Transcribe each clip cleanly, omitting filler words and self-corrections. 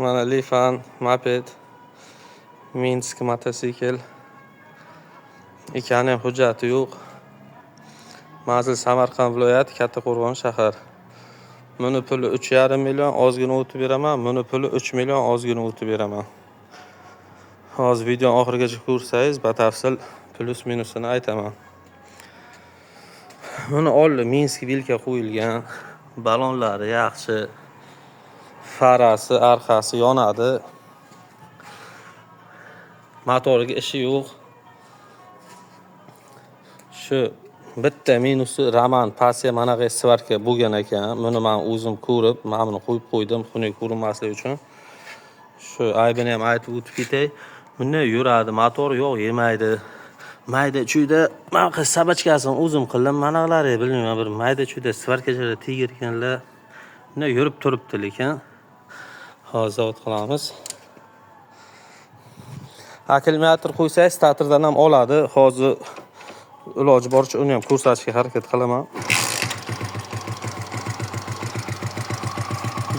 Mana Lifan, moped, Minsk mototsikl. Ikani ham hujjati yo'q. Manzil Samarqand viloyati, Kattaqo'rg'on shahar. Buni puli 3,5 million, ozgina o'tib beraman. Buni puli 3 million, ozgina o'tib beraman. Hozir video oxirigacha ko'rsangiz, batafsil plus minusini aytaman. Buni oldi Minsk vilka qo'yilgan. Balonlari yaxshi. Farasi, arkasi yonadi. Motoriga ishi yo'q. Shu bitta minusi Raman pasiya manaqa svarka bo'lgan ekan. Buni men o'zim ko'rib, men buni qo'yib qo'ydim, xunuk ko'rinmasligi uchun. Shu aybini ham aytib o'tib ketay. Bunday yuradi, motor yo'q yemaydi. Mayda chuyda mana sabachkasini o'zim qildim. Manaqalari bilmayman, bir mayda chuyda svarkachalar tegirganlar. Bunday yurib turibdi lekin. Hozir zavod qilamiz. Akkumulyator qo'ysangiz statordan ham oladi. Hozir iloji boricha uni ham ko'rsatishga harakat qilaman.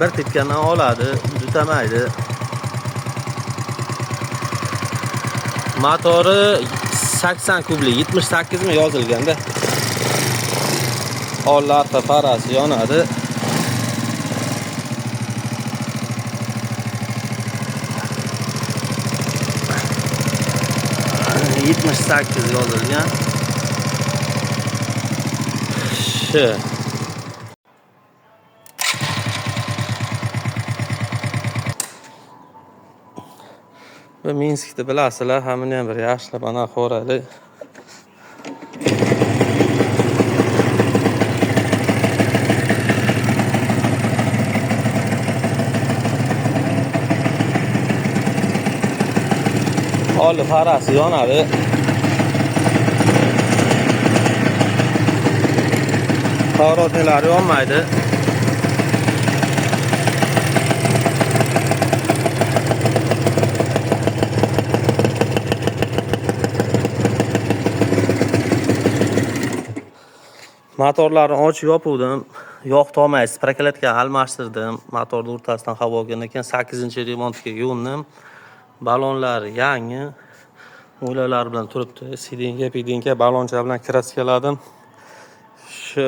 Bir tepkandan oladi, tutamaydi. Motori 80 kublik, 78 mi yozilganda. Oldlarda farasi yonadi. ...78 yozilgan. Shu. Bu Minskni bilasizlar, hamini ham bir yaxshilab ana qo'raylik. Oldi farasi yonadi. Qavrotnilari yonmaydi. Motorlarni ochib yopuvdim. Yog' to'maysiz, prokalatka almashtirdim. Motorni o'rtasidan havo olgandan keyin 8-remontga yo'ndim. Balonlar yangi. O'ylalar bilan turibdi. Sidinga, pidinga baloncha bilan kraskaladim. Shu